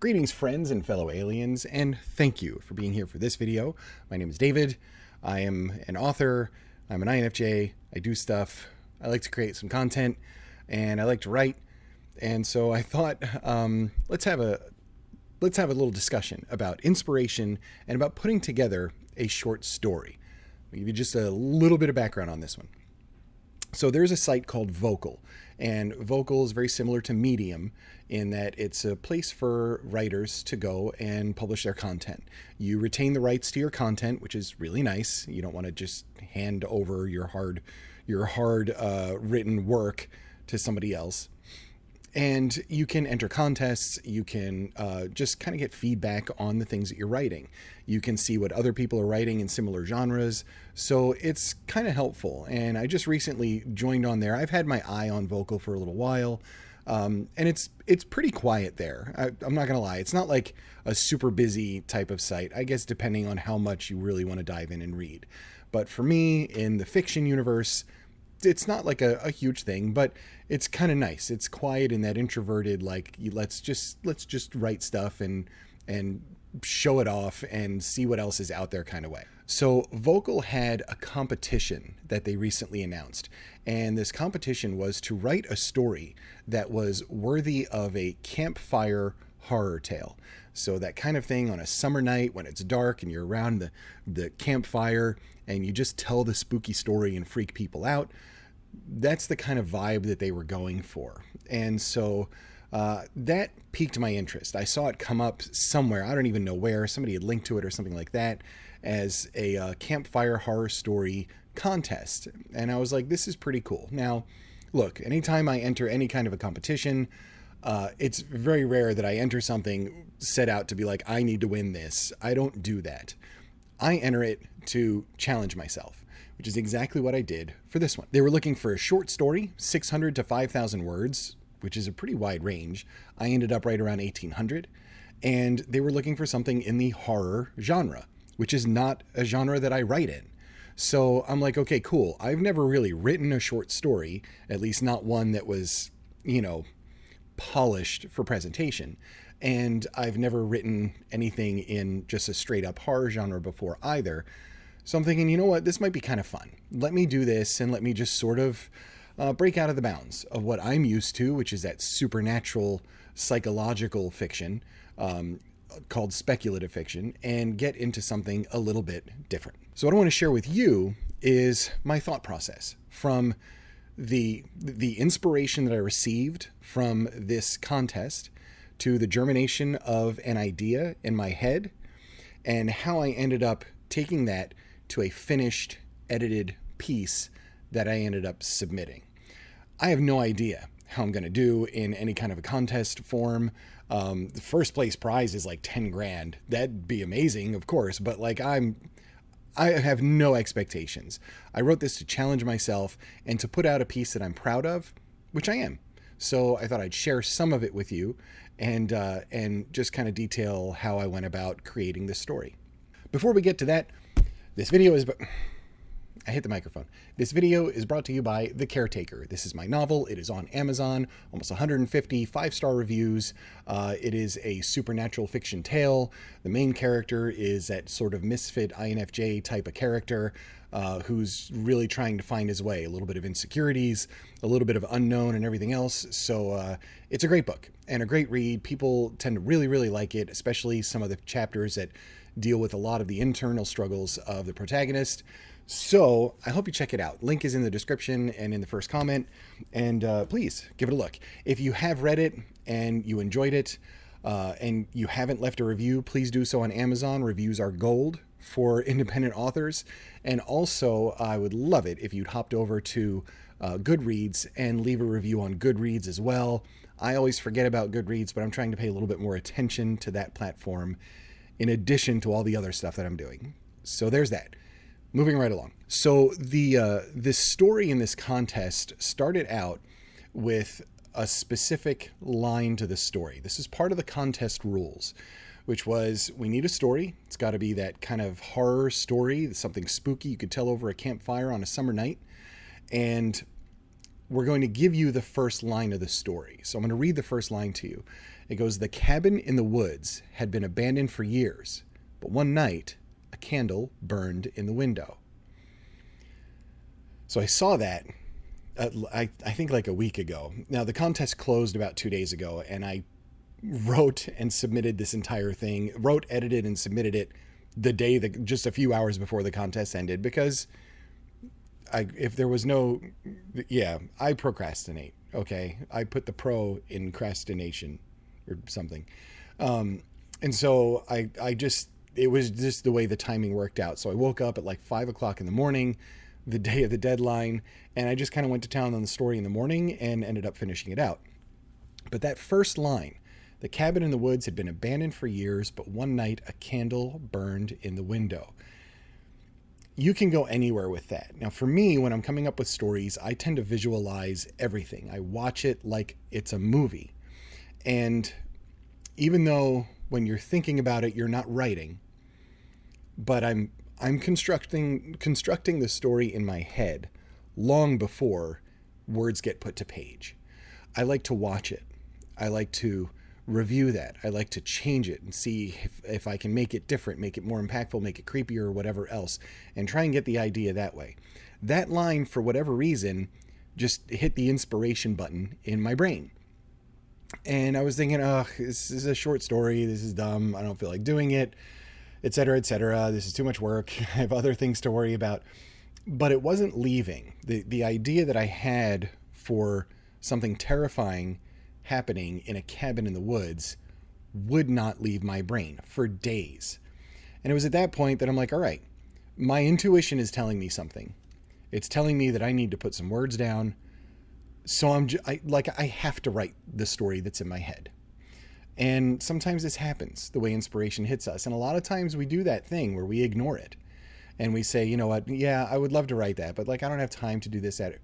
Greetings, friends and fellow aliens, and thank you for being here for this video. My name is David. I am an author. I'm an infj. I do stuff. I like to create some content, and I like to write. And so I thought, let's have a little discussion about inspiration and about putting together a short story. I'll give you just a little bit of background on this one. So there's a site called Vocal, and Vocal is very similar to Medium in that it's a place for writers to go and publish their content. You retain the rights to your content, which is really nice. You don't want to just hand over your hard written work to somebody else. And you can enter contests, you can just kind of get feedback on the things that you're writing. You can see what other people are writing in similar genres, so it's kind of helpful. And I just recently joined on there. I've had my eye on Vocal for a little while, and it's pretty quiet there. I'm not going to lie. It's not like a super busy type of site, I guess depending on how much you really want to dive in and read. But for me, in the fiction universe, it's not like a huge thing, but it's kind of nice. It's quiet in that introverted, like, let's just write stuff and show it off and see what else is out there kind of way. So Vocal had a competition that they recently announced, and this competition was to write a story that was worthy of a campfire horror tale. So that kind of thing on a summer night when it's dark and you're around the campfire and you just tell the spooky story and freak people out. That's the kind of vibe that they were going for. And so that piqued my interest. I saw it come up somewhere. I don't even know where. Somebody had linked to it or something like that as a campfire horror story contest. And I was like, this is pretty cool. Now, look, anytime I enter any kind of a competition, it's very rare that I enter something set out to be like, I need to win this. I don't do that. I enter it to challenge myself, which is exactly what I did for this one. They were looking for a short story, 600 to 5,000 words, which is a pretty wide range. I ended up right around 1,800. And they were looking for something in the horror genre, which is not a genre that I write in. So I'm like, okay, cool. I've never really written a short story, at least not one that was, polished for presentation. And I've never written anything in just a straight up horror genre before either. So I'm thinking, you know what, this might be kind of fun. Let me do this and let me just sort of break out of the bounds of what I'm used to, which is that supernatural psychological fiction called speculative fiction, and get into something a little bit different. So what I want to share with you is my thought process from the inspiration that I received from this contest to the germination of an idea in my head and how I ended up taking that to a finished, edited piece that I ended up submitting. I have no idea how I'm going to do in any kind of a contest form. The first place prize is like 10 grand. That'd be amazing, of course, but like I have no expectations. I wrote this to challenge myself and to put out a piece that I'm proud of, which I am. So I thought I'd share some of it with you and just kind of detail how I went about creating this story. Before we get to that, this video is... I hit the microphone. This video is brought to you by The Caretaker. This is my novel. It is on Amazon, almost 150 5-star reviews. It is a supernatural fiction tale. The main character is that sort of misfit INFJ type of character who's really trying to find his way. A little bit of insecurities, a little bit of unknown and everything else. So it's a great book and a great read. People tend to really, really like it, especially some of the chapters that deal with a lot of the internal struggles of the protagonist. So I hope you check it out. Link is in the description and in the first comment, and please give it a look. If you have read it and you enjoyed it and you haven't left a review, please do so on Amazon. Reviews are gold for independent authors. And also, I would love it if you'd hopped over to Goodreads and leave a review on Goodreads as well. I always forget about Goodreads, but I'm trying to pay a little bit more attention to that platform in addition to all the other stuff that I'm doing. So there's that. Moving right along. So this story in this contest started out with a specific line to the story. This is part of the contest rules, which was we need a story. It's got to be that kind of horror story, something spooky you could tell over a campfire on a summer night. And we're going to give you the first line of the story. So I'm going to read the first line to you. It goes, "The cabin in the woods had been abandoned for years, but one night a candle burned in the window." So I saw that, I think like a week ago. Now, the contest closed about 2 days ago, and I wrote and submitted this entire thing, wrote, edited, and submitted it the day that, just a few hours before the contest ended, because if there was no, yeah, I procrastinate. Okay. I put the pro in crastination or something. And so it was just the way the timing worked out. So I woke up at like 5 o'clock in the morning, the day of the deadline, and I just kind of went to town on the story in the morning and ended up finishing it out. But that first line, "The cabin in the woods had been abandoned for years, but one night a candle burned in the window." You can go anywhere with that. Now, for me, when I'm coming up with stories, I tend to visualize everything. I watch it like it's a movie. And even though when you're thinking about it, you're not writing, but I'm constructing the story in my head long before words get put to page. I like to watch it. I like to review that. I like to change it and see if I can make it different, make it more impactful, make it creepier, or whatever else, and try and get the idea that way. That line, for whatever reason, just hit the inspiration button in my brain. And I was thinking, oh, this is a short story. This is dumb. I don't feel like doing it, etc., etc. This is too much work. I have other things to worry about. But it wasn't leaving. The idea that I had for something terrifying happening in a cabin in the woods would not leave my brain for days. And it was at that point that I'm like, all right, my intuition is telling me something. It's telling me that I need to put some words down. So I have to write the story that's in my head. And sometimes this happens, the way inspiration hits us. And a lot of times we do that thing where we ignore it. And we say, you know what, yeah, I would love to write that, but like I don't have time to do this at it.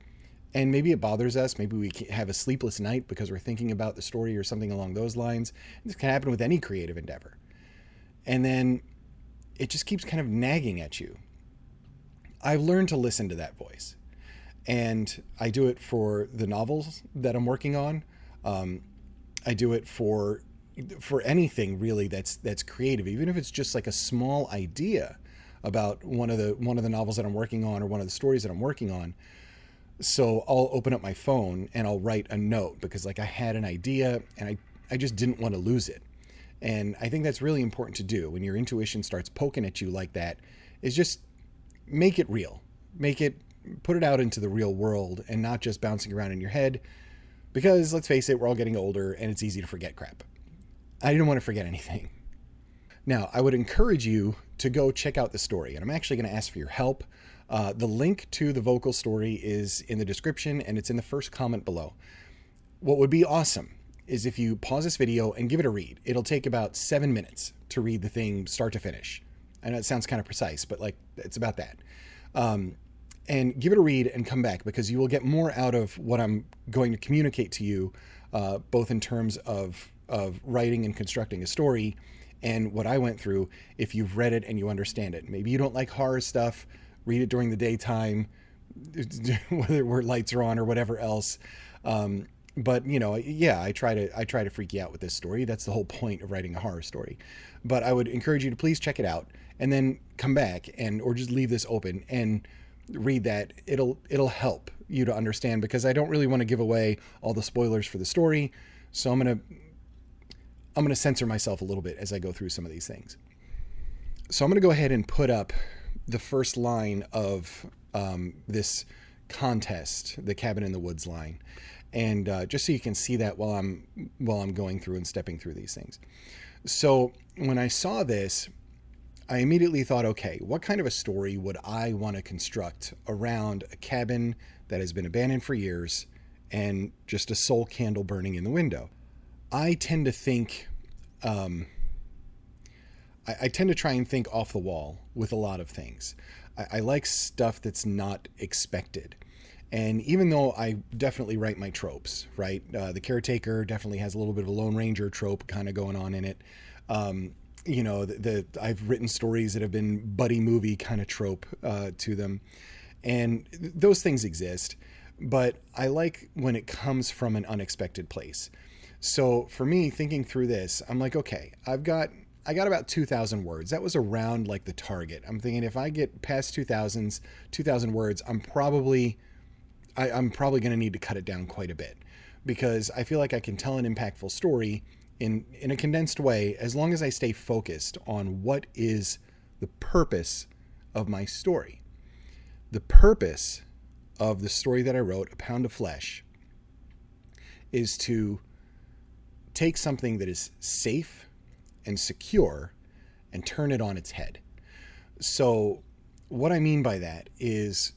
And maybe it bothers us. Maybe we have a sleepless night because we're thinking about the story or something along those lines. This can happen with any creative endeavor. And then it just keeps kind of nagging at you. I've learned to listen to that voice. And I do it for the novels that I'm working on. I do it for anything really that's creative, even if it's just like a small idea about one of the novels that I'm working on or one of the stories that I'm working on. So I'll open up my phone and I'll write a note because like I had an idea and I just didn't want to lose it. And I think that's really important to do when your intuition starts poking at you like that, is just make it real. Put it out into the real world and not just bouncing around in your head, because let's face it, we're all getting older and it's easy to forget crap. I didn't want to forget anything. Now, I would encourage you to go check out the story, and I'm actually going to ask for your help. The link to the vocal story is in the description and it's in the first comment below. What would be awesome is if you pause this video and give it a read. It'll take about 7 minutes to read the thing start to finish. I know it sounds kind of precise, but like it's about that. And give it a read and come back, because you will get more out of what I'm going to communicate to you, both in terms of writing and constructing a story and what I went through if you've read it and you understand it. Maybe you don't like horror stuff. Read it during the daytime, where lights are on or whatever else. But you know, yeah, I try to freak you out with this story. That's the whole point of writing a horror story. But I would encourage you to please check it out and then come back or just leave this open and read that. It'll help you to understand, because I don't really want to give away all the spoilers for the story. So I'm going to censor myself a little bit as I go through some of these things. So I'm going to go ahead and put up the first line of this contest, the cabin in the woods line, and just so you can see that while I'm going through and stepping through these things. So when I saw this, I immediately thought, okay, what kind of a story would I want to construct around a cabin that has been abandoned for years and just a sole candle burning in the window? I tend to think I tend to try and think off the wall with a lot of things. I like stuff that's not expected. And even though I definitely write my tropes, right? The caretaker definitely has a little bit of a Lone Ranger trope kind of going on in it. You know, I've written stories that have been buddy movie kind of trope to them. And those things exist. But I like when it comes from an unexpected place. So for me, thinking through this, I'm like, okay, I got about 2,000 words. That was around like the target. I'm thinking if I get past 2,000 words, I'm probably going to need to cut it down quite a bit, because I feel like I can tell an impactful story in a condensed way as long as I stay focused on what is the purpose of my story. The purpose of the story that I wrote, A Pound of Flesh, is to take something that is safe and secure and turn it on its head. So what I mean by that is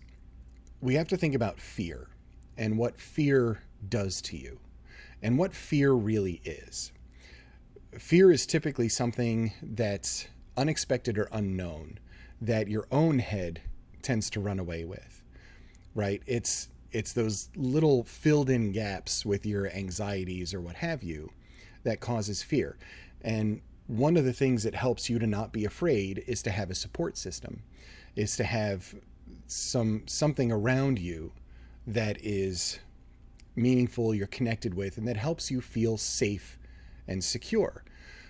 we have to think about fear and what fear does to you and what fear really is. Fear is typically something that's unexpected or unknown that your own head tends to run away with, right? It's those little filled in gaps with your anxieties or what have you that causes fear. And one of the things that helps you to not be afraid is to have a support system, is to have something around you that is meaningful, you're connected with, and that helps you feel safe and secure.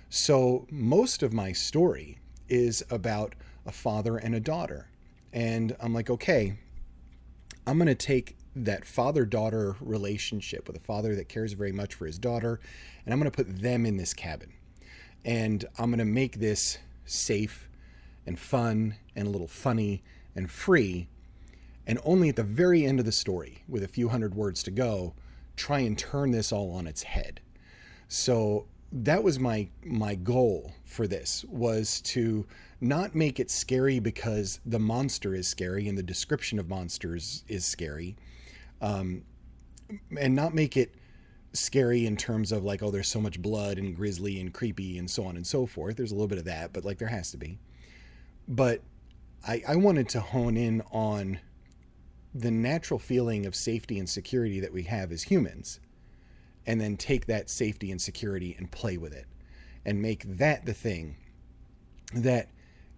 So most of my story is about a father and a daughter. And I'm like, okay, I'm going to take that father-daughter relationship with a father that cares very much for his daughter, and I'm going to put them in this cabin. And I'm going to make this safe and fun and a little funny and free. And only at the very end of the story, with a few hundred words to go, try and turn this all on its head. So that was my goal for this, was to not make it scary because the monster is scary and the description of monsters is scary, and not make it scary in terms of like, oh, there's so much blood and grisly and creepy and so on and so forth. There's a little bit of that, but like there has to be. But I wanted to hone in on the natural feeling of safety and security that we have as humans, and then take that safety and security and play with it and make that the thing that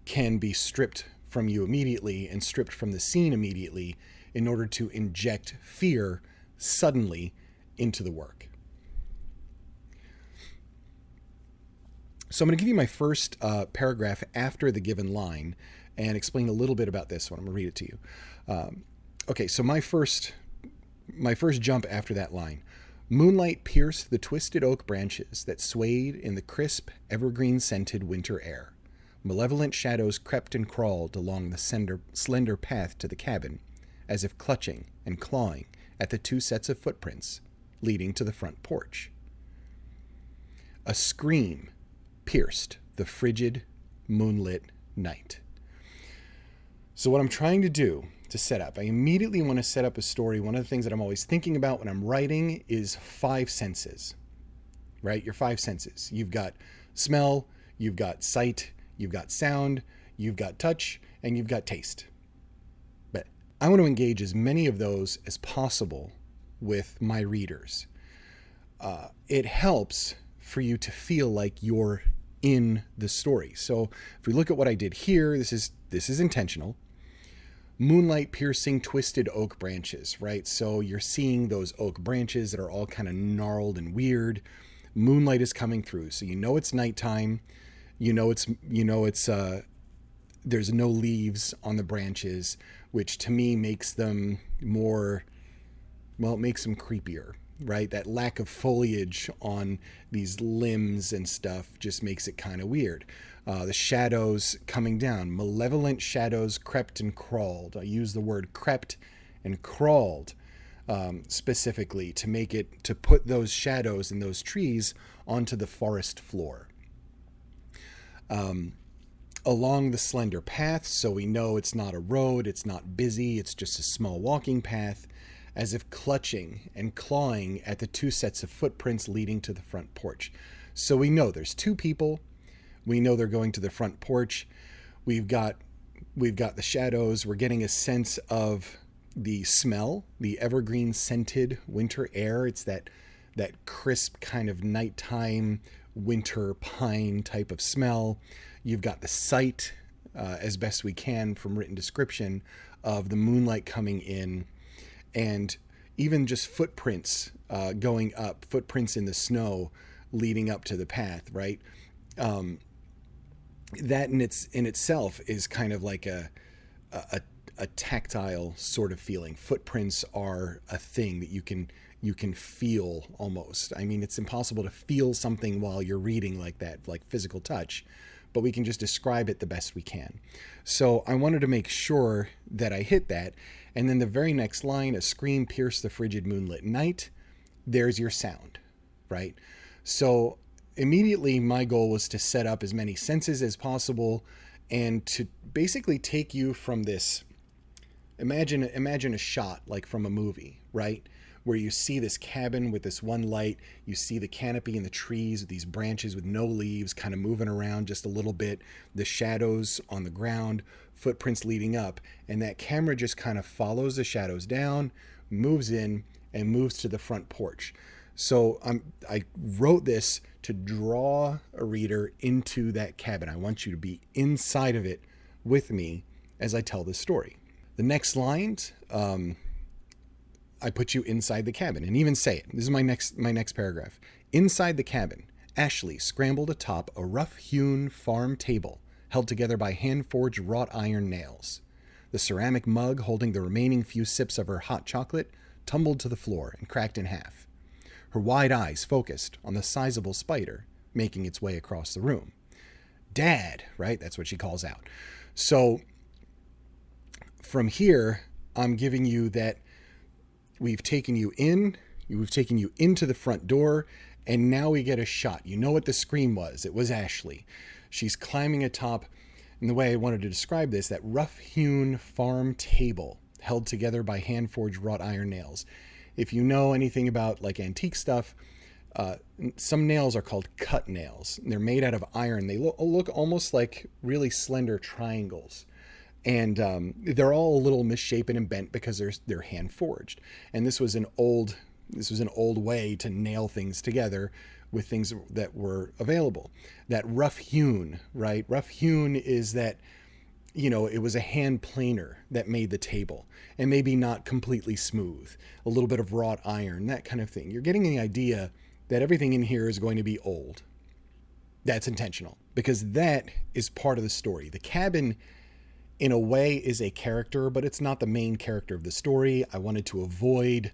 can be stripped from you immediately and stripped from the scene immediately in order to inject fear suddenly into the work. So I'm going to give you my first paragraph after the given line and explain a little bit about this one. I'm going to read it to you. Okay, so my first jump after that line. Moonlight pierced the twisted oak branches that swayed in the crisp, evergreen-scented winter air. Malevolent shadows crept and crawled along the slender path to the cabin, as if clutching and clawing at the two sets of footprints leading to the front porch. A scream pierced the frigid, moonlit night. So what I'm trying to do to set up, I immediately want to set up a story. One of the things that I'm always thinking about when I'm writing is 5 senses, right? Your 5 senses. You've got smell, you've got sight, you've got sound, you've got touch, and you've got taste. But I want to engage as many of those as possible with my readers. It helps for you to feel like you're in the story. So if we look at what I did here, this is intentional. Moonlight piercing twisted oak branches, right? So you're seeing those oak branches that are all kind of gnarled and weird. Moonlight is coming through, so you know it's nighttime. You know it's there's no leaves on the branches, which to me makes them more, well, it makes them creepier, right? That lack of foliage on these limbs and stuff just makes it kind of weird. The shadows coming down, malevolent shadows crept and crawled. I use the word crept and crawled specifically to put those shadows and those trees onto the forest floor. Along the slender path, so we know it's not a road, it's not busy, it's just a small walking path, as if clutching and clawing at the 2 sets of footprints leading to the front porch. So we know there's 2 people. We know they're going to the front porch. We've got the shadows. We're getting a sense of the smell, the evergreen scented winter air. It's that crisp kind of nighttime winter pine type of smell. You've got the sight, as best we can from written description, of the moonlight coming in. And even just footprints going up, footprints in the snow leading up to the path, right? That in itself is kind of like a a tactile sort of feeling. Footprints are a thing that you can feel almost. I mean, it's impossible to feel something while you're reading like that, like physical touch, but we can just describe it the best we can. So I wanted to make sure that I hit that. And then the very next line, a scream pierced the frigid moonlit night. There's your sound, right? So immediately my goal was to set up as many senses as possible and to basically take you from this, imagine a shot like from a movie, right? Where you see this cabin with this one light, you see the canopy and the trees with these branches with no leaves kind of moving around just a little bit, the shadows on the ground, footprints leading up, and that camera just kind of follows the shadows down, moves in, and moves to the front porch. So I wrote this to draw a reader into that cabin. I want you to be inside of it with me as I tell this story. The next lines, I put you inside the cabin, and even say it. This is my next paragraph. Inside the cabin, Ashley scrambled atop a rough-hewn farm table held together by hand-forged wrought iron nails. The ceramic mug holding the remaining few sips of her hot chocolate tumbled to the floor and cracked in half. Her wide eyes focused on the sizable spider making its way across the room. Dad, right? That's what she calls out. So from here, I'm giving you that we've taken you into the front door, and now we get a shot. You know what the scream was. It was Ashley. She's climbing atop, and the way I wanted to describe this, that rough-hewn farm table held together by hand-forged wrought iron nails. If you know anything about like antique stuff, some nails are called cut nails. They're made out of iron. They look almost like really slender triangles. And they're all a little misshapen and bent because they're hand forged. And this was an old way to nail things together with things that were available. That rough hewn, right? Rough hewn is that, you know, it was a hand planer that made the table, and maybe not completely smooth. A little bit of wrought iron, that kind of thing. You're getting the idea that everything in here is going to be old. That's intentional because that is part of the story. The cabin, in a way, is a character, but it's not the main character of the story. I wanted to avoid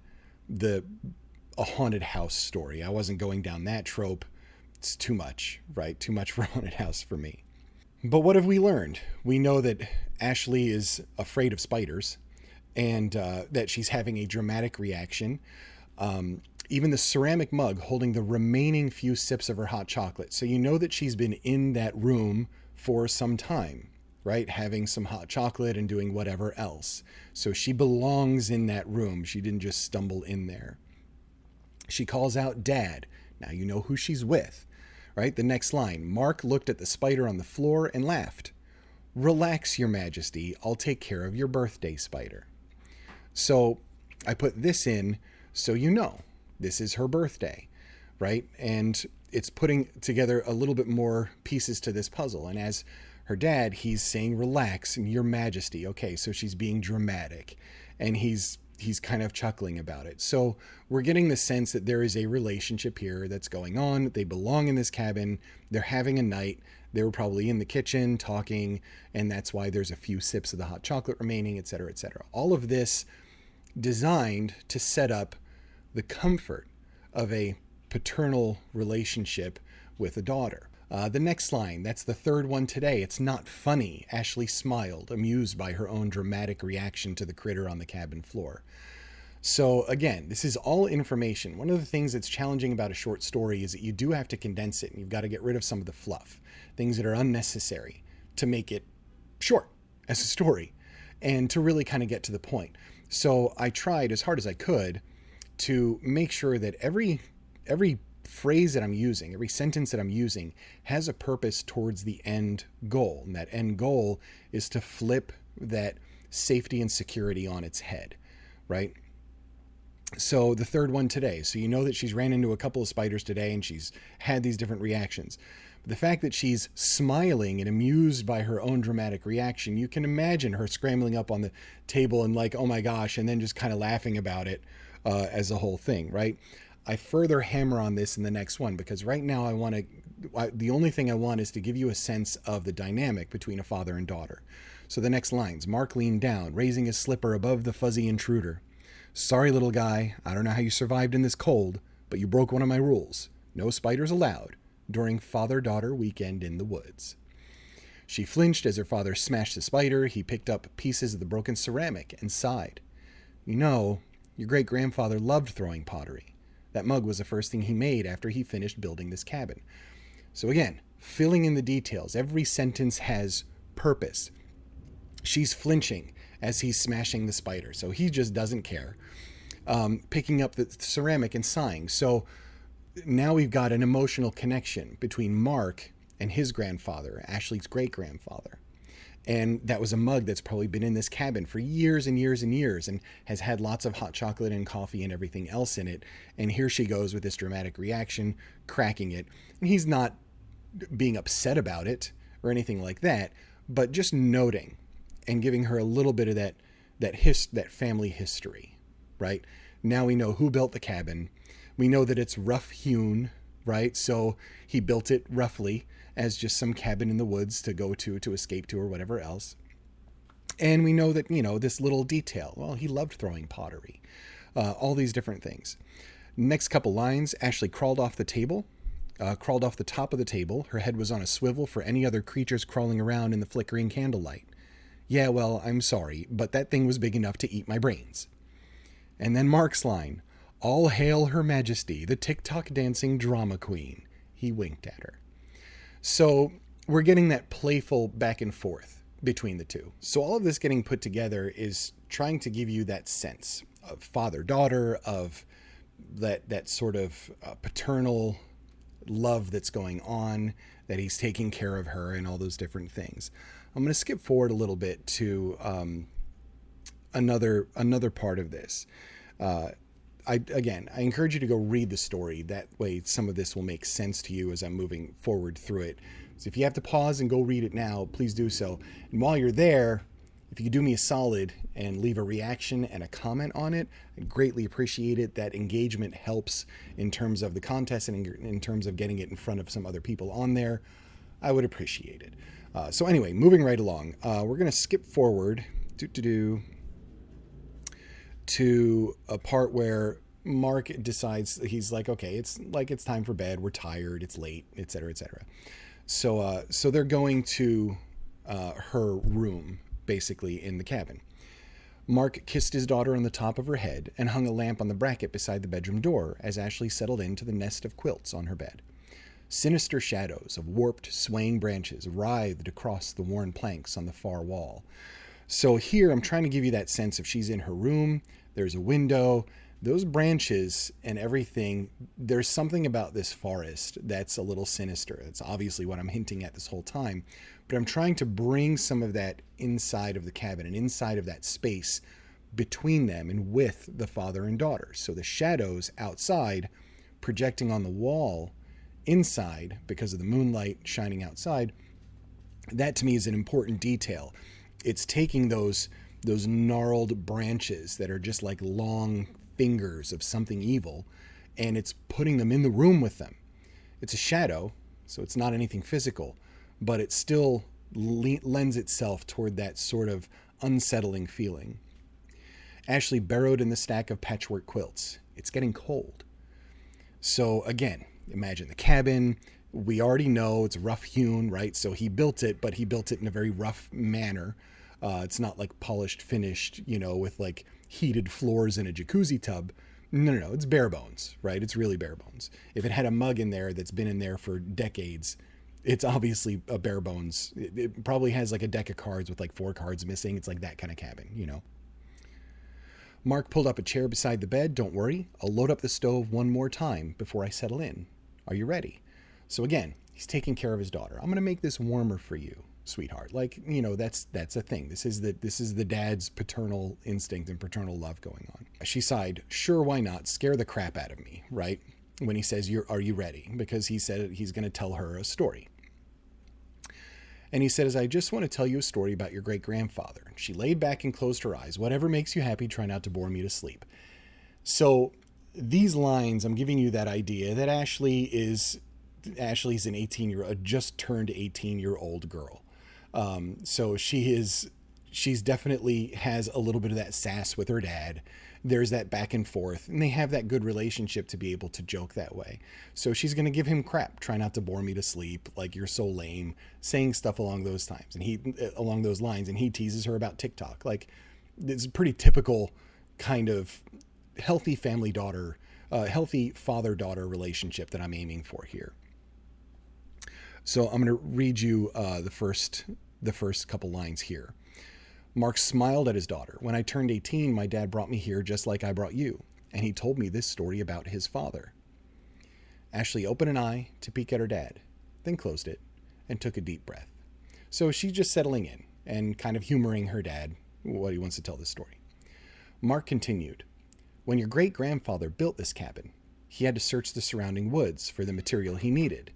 a haunted house story. I wasn't going down that trope. It's too much, right? Too much for a haunted house for me. But what have we learned? We know that Ashley is afraid of spiders and that she's having a dramatic reaction. Even the ceramic mug holding the remaining few sips of her hot chocolate. So you know that she's been in that room for some time, right? Having some hot chocolate and doing whatever else. So she belongs in that room. She didn't just stumble in there. She calls out Dad. Now you know who she's with, right? The next line, Mark looked at the spider on the floor and laughed. Relax, Your Majesty. I'll take care of your birthday spider. So I put this in so you know this is her birthday, right? And it's putting together a little bit more pieces to this puzzle. And as her dad, he's saying, relax, and Your Majesty. Okay, so she's being dramatic, and he's kind of chuckling about it. So we're getting the sense that there is a relationship here that's going on. They belong in this cabin. They're having a night. They were probably in the kitchen talking, and that's why there's a few sips of the hot chocolate remaining, et cetera, et cetera. All of this designed to set up the comfort of a paternal relationship with a daughter. The next line, that's the third one today. It's not funny. Ashley smiled, amused by her own dramatic reaction to the critter on the cabin floor. So again, this is all information. One of the things that's challenging about a short story is that you do have to condense it, and you've got to get rid of some of the fluff, things that are unnecessary, to make it short as a story and to really kind of get to the point. So I tried as hard as I could to make sure that every phrase that I'm using, every sentence that I'm using has a purpose towards the end goal. And that end goal is to flip that safety and security on its head, right? So the third one today. So you know that she's ran into a couple of spiders today and she's had these different reactions. But the fact that she's smiling and amused by her own dramatic reaction, you can imagine her scrambling up on the table and like, oh my gosh, and then just kind of laughing about it. as a whole thing, right? I further hammer on this in the next one because right now the only thing I want is to give you a sense of the dynamic between a father and daughter. So the next lines, Mark leaned down, raising his slipper above the fuzzy intruder. Sorry, little guy, I don't know how you survived in this cold, but you broke one of my rules. No spiders allowed during father-daughter weekend in the woods. She flinched as her father smashed the spider. He picked up pieces of the broken ceramic and sighed. You know, your great-grandfather loved throwing pottery. That mug was the first thing he made after he finished building this cabin. So again, filling in the details. Every sentence has purpose. She's flinching as he's smashing the spider, so he just doesn't care. Picking up the ceramic and sighing. So now we've got an emotional connection between Mark and his grandfather, Ashley's great-grandfather. And that was a mug that's probably been in this cabin for years and years and years and has had lots of hot chocolate and coffee and everything else in it. And here she goes with this dramatic reaction, cracking it. And he's not being upset about it or anything like that, but just noting and giving her a little bit of that family history, right? Now we know who built the cabin. We know that it's rough hewn, right? So he built it roughly as just some cabin in the woods to go to escape to or whatever else. And we know that, this little detail, well, he loved throwing pottery, all these different things. Next couple lines, Ashley crawled off the top of the table. Her head was on a swivel for any other creatures crawling around in the flickering candlelight. Yeah, well, I'm sorry, but that thing was big enough to eat my brains. And then Mark's line, all hail Her Majesty, the tick-tock dancing drama queen. He winked at her. So we're getting that playful back and forth between the two. So all of this getting put together is trying to give you that sense of father-daughter, of that sort of paternal love that's going on, that he's taking care of her and all those different things. I'm going to skip forward a little bit to another part of this. I encourage you to go read the story. That way some of this will make sense to you as I'm moving forward through it. So if you have to pause and go read it now, please do so. And while you're there, if you could do me a solid and leave a reaction and a comment on it, I'd greatly appreciate it. That engagement helps in terms of the contest and in terms of getting it in front of some other people on there. I would appreciate it. So anyway, moving right along, we're going to skip forward to a part where Mark decides, he's like, okay, it's time for bed. We're tired. It's late, etc., etc. So they're going to her room, basically in the cabin. Mark kissed his daughter on the top of her head and hung a lamp on the bracket beside the bedroom door as Ashley settled into the nest of quilts on her bed. Sinister shadows of warped, swaying branches writhed across the worn planks on the far wall. So here I'm trying to give you that sense of she's in her room, there's a window, those branches and everything. There's something about this forest that's a little sinister. It's obviously what I'm hinting at this whole time, but I'm trying to bring some of that inside of the cabin and inside of that space between them and with the father and daughter. So the shadows outside projecting on the wall inside because of the moonlight shining outside, that to me is an important detail. It's taking those gnarled branches that are just like long fingers of something evil, and it's putting them in the room with them. It's a shadow, so it's not anything physical, but it still lends itself toward that sort of unsettling feeling. Ashley burrowed in the stack of patchwork quilts. It's getting cold. So again, imagine the cabin. We already know it's rough hewn, right? So he built it, but he built it in a very rough manner. It's not like polished, finished, with like heated floors and a jacuzzi tub. No, it's bare bones, right? It's really bare bones. If it had a mug in there that's been in there for decades, it's obviously a bare bones. It probably has like a deck of cards with like 4 cards missing. It's like that kind of cabin, Mark pulled up a chair beside the bed. Don't worry, I'll load up the stove one more time before I settle in. Are you ready? So again, he's taking care of his daughter. I'm going to make this warmer for you, sweetheart. Like, that's a thing. This is the dad's paternal instinct and paternal love going on. She sighed. Sure, why not? Scare the crap out of me, right? When he says, are you ready? Because he said he's going to tell her a story. And he says, I just want to tell you a story about your great-grandfather. She laid back and closed her eyes. Whatever makes you happy, try not to bore me to sleep. So these lines, I'm giving you that idea that Ashley's an 18-year-old, just turned 18-year-old girl. So she's definitely has a little bit of that sass with her dad. There's that back and forth, and they have that good relationship to be able to joke that way. So she's going to give him crap, try not to bore me to sleep, like you're so lame, saying stuff along those lines, and he teases her about TikTok. Like, it's a pretty typical kind of healthy healthy father-daughter relationship that I'm aiming for here. So I'm going to read you the first couple lines here. Mark smiled at his daughter. When I turned 18, my dad brought me here just like I brought you, and he told me this story about his father. Ashley opened an eye to peek at her dad, then closed it and took a deep breath. So she's just settling in and kind of humoring her dad, what he wants to tell this story. Mark continued, when your great-grandfather built this cabin, he had to search the surrounding woods for the material he needed.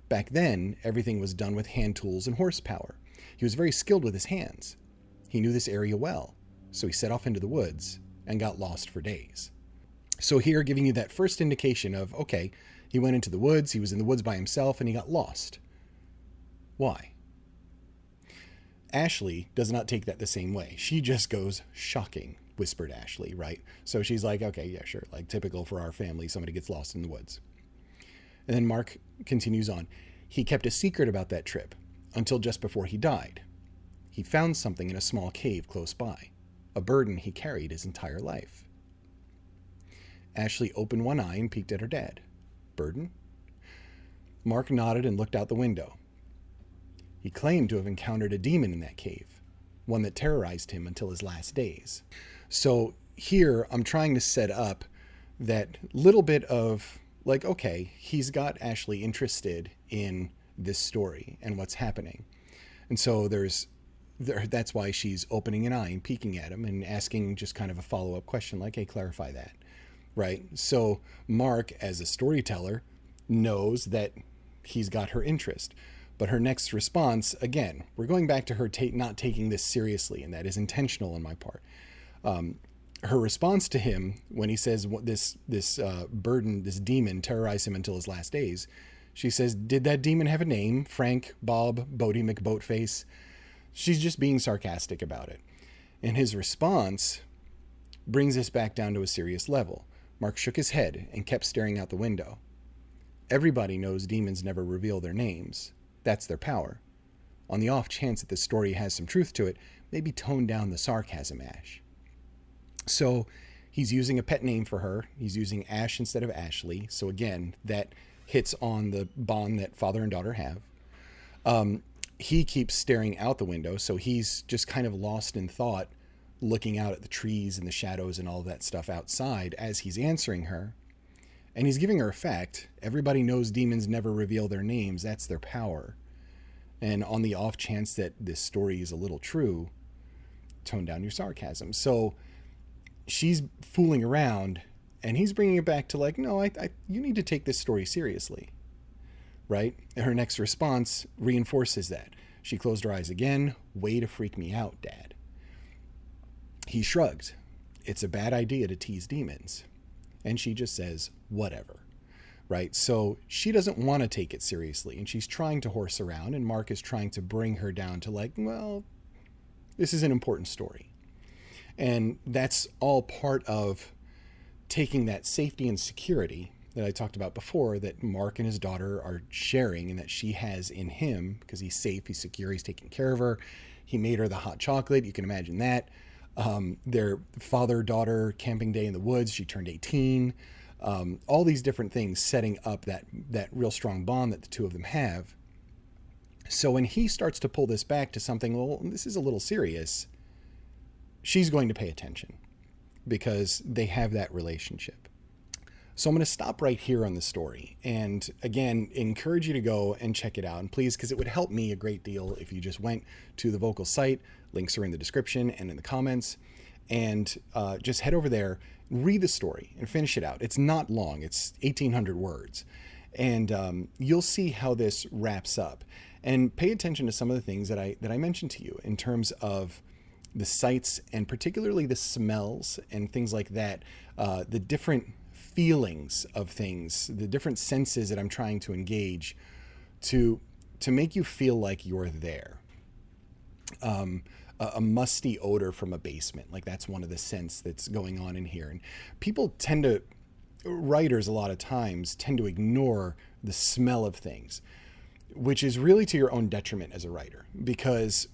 Back then, everything was done with hand tools and horsepower. He was very skilled with his hands. He knew this area well, so he set off into the woods and got lost for days. So here, giving you that first indication of, okay, he went into the woods, he was in the woods by himself, and he got lost. Why? Ashley does not take that the same way. She just goes, shocking, whispered Ashley, right? So she's like, okay, yeah, sure, like typical for our family, somebody gets lost in the woods. And then Mark continues on. He kept a secret about that trip until just before he died. He found something in a small cave close by, a burden he carried his entire life. Ashley opened one eye and peeked at her dad. Burden? Mark nodded and looked out the window. He claimed to have encountered a demon in that cave, one that terrorized him until his last days. So here I'm trying to set up that little bit of like, okay, he's got Ashley interested in this story and what's happening. And so that's why she's opening an eye and peeking at him and asking just kind of a follow-up question like, hey, clarify that, right? So Mark, as a storyteller, knows that he's got her interest. But her next response, again, we're going back to her not taking this seriously, and that is intentional on my part. Her response to him when he says this burden, this demon terrorized him until his last days, she says, did that demon have a name? Frank, Bob, Bodie McBoatface? She's just being sarcastic about it. And his response brings us back down to a serious level. Mark shook his head and kept staring out the window. Everybody knows demons never reveal their names. That's their power. On the off chance that the story has some truth to it, maybe tone down the sarcasm, Ash. So he's using a pet name for her. He's using Ash instead of Ashley. So again, that hits on the bond that father and daughter have. He keeps staring out the window, so he's just kind of lost in thought, looking out at the trees and the shadows and all that stuff outside as he's answering her. And he's giving her a fact. Everybody knows demons never reveal their names. That's their power. And on the off chance that this story is a little true, tone down your sarcasm. So she's fooling around, and he's bringing it back to like, no, you need to take this story seriously, right? And her next response reinforces that. She closed her eyes again. Way to freak me out, Dad. He shrugged. It's a bad idea to tease demons. And she just says, whatever, right? So she doesn't want to take it seriously, and she's trying to horse around, and Mark is trying to bring her down to like, well, this is an important story. And that's all part of taking that safety and security that I talked about before that Mark and his daughter are sharing and that she has in him because he's safe, he's secure, he's taking care of her. He made her the hot chocolate. You can imagine that. Their father-daughter camping day in the woods. She turned 18. All these different things setting up that real strong bond that the two of them have. So when he starts to pull this back to something, well, this is a little serious, she's going to pay attention because they have that relationship. So I'm going to stop right here on the story and again encourage you to go and check it out, and please, because it would help me a great deal if you just went to the Vocal site. Links are in the description and in the comments, and just head over there, read the story and finish it out. It's not long, it's 1,800 words, and you'll see how this wraps up. And pay attention to some of the things that I mentioned to you in terms of the sights and particularly the smells and things like that, the different feelings of things, the different senses that I'm trying to engage to make you feel like you're there. A musty odor from a basement, like that's one of the scents that's going on in here. And writers a lot of times tend to ignore the smell of things, which is really to your own detriment as a writer, because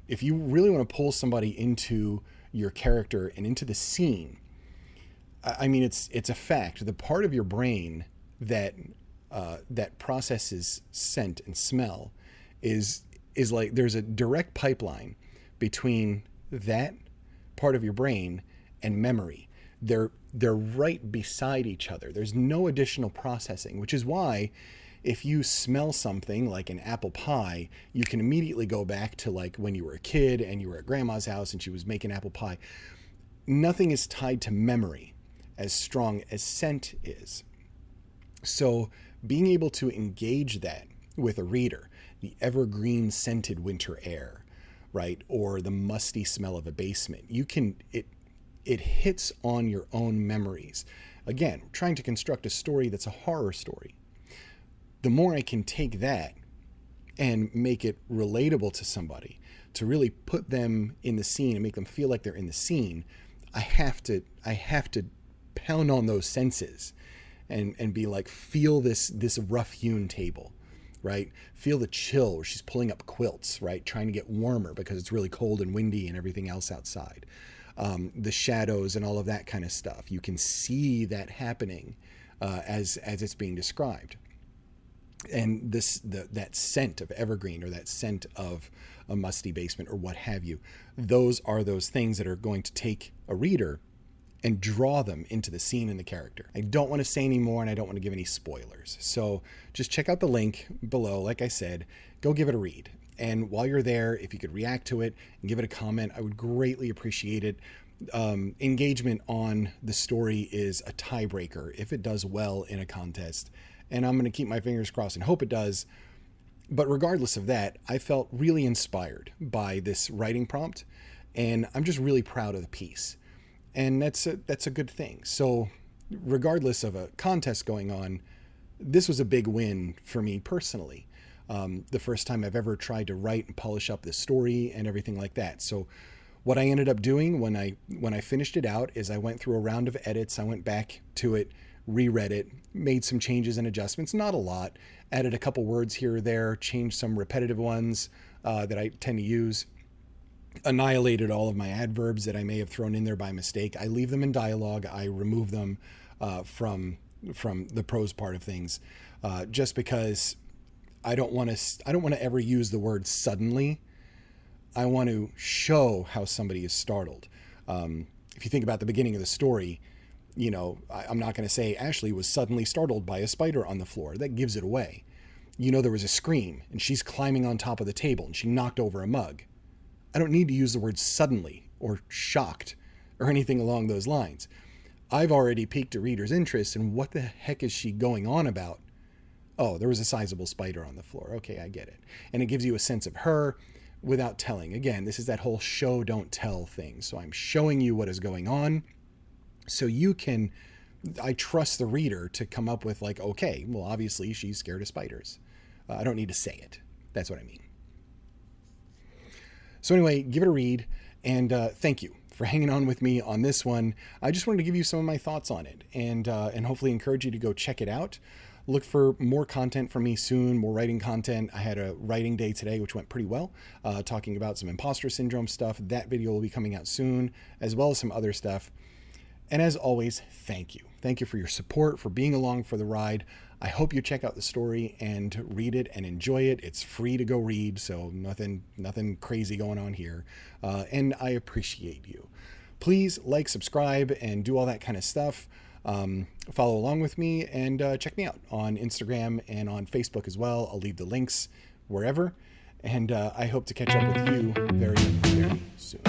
if you really want to pull somebody into your character and into the scene, I mean, it's a fact. The part of your brain that processes scent and smell is like there's a direct pipeline between that part of your brain and memory. They're right beside each other. There's no additional processing, which is why if you smell something like an apple pie, you can immediately go back to like when you were a kid and you were at grandma's house and she was making apple pie. Nothing is tied to memory as strong as scent is. So being able to engage that with a reader, the evergreen scented winter air, right? Or the musty smell of a basement, it hits on your own memories. Again, trying to construct a story that's a horror story. The more I can take that and make it relatable to somebody, to really put them in the scene and make them feel like they're in the scene, I have to pound on those senses and be like, feel this rough hewn table, right? Feel the chill where she's pulling up quilts, right? Trying to get warmer because it's really cold and windy and everything else outside. The shadows and all of that kind of stuff. You can see that happening as it's being described. And that scent of evergreen or that scent of a musty basement or what have you, those are those things that are going to take a reader and draw them into the scene and the character. I don't want to say any more and I don't want to give any spoilers. So just check out the link below. Like I said, go give it a read. And while you're there, if you could react to it and give it a comment, I would greatly appreciate it. Engagement on the story is a tiebreaker if it does well in a contest. And I'm going to keep my fingers crossed and hope it does. But regardless of that, I felt really inspired by this writing prompt. And I'm just really proud of the piece. And that's a good thing. So regardless of a contest going on, this was a big win for me personally. The first time I've ever tried to write and polish up this story and everything like that. So what I ended up doing when I finished it out is I went through a round of edits. I went back to it, reread it, made some changes and adjustments, not a lot, added a couple words here or there, changed some repetitive ones that I tend to use, annihilated all of my adverbs that I may have thrown in there by mistake. I leave them in dialogue. I remove them from the prose part of things, just because I don't want to ever use the word suddenly. I want to show how somebody is startled. If you think about the beginning of the story, you know, I'm not going to say Ashley was suddenly startled by a spider on the floor. That gives it away. You know, there was a scream and she's climbing on top of the table and she knocked over a mug. I don't need to use the word suddenly or shocked or anything along those lines. I've already piqued a reader's interest in what the heck is she going on about? Oh, there was a sizable spider on the floor. Okay, I get it. And it gives you a sense of her without telling. Again, this is that whole show, don't tell thing. So I'm showing you what is going on so you can, I trust the reader to come up with like, okay, well, obviously she's scared of spiders. I don't need to say it. That's what I mean. So anyway, give it a read, and thank you for hanging on with me on this one. I just wanted to give you some of my thoughts on it, and hopefully encourage you to go check it out. Look for more content from me soon, more writing content. I had a writing day today, which went pretty well, talking about some imposter syndrome stuff. That video will be coming out soon, as well as some other stuff. And as always, thank you. Thank you for your support, for being along for the ride. I hope you check out the story and read it and enjoy it. It's free to go read, so nothing crazy going on here. And I appreciate you. Please like, subscribe, and do all that kind of stuff. Follow along with me and check me out on Instagram and on Facebook as well. I'll leave the links wherever. And I hope to catch up with you very, very soon.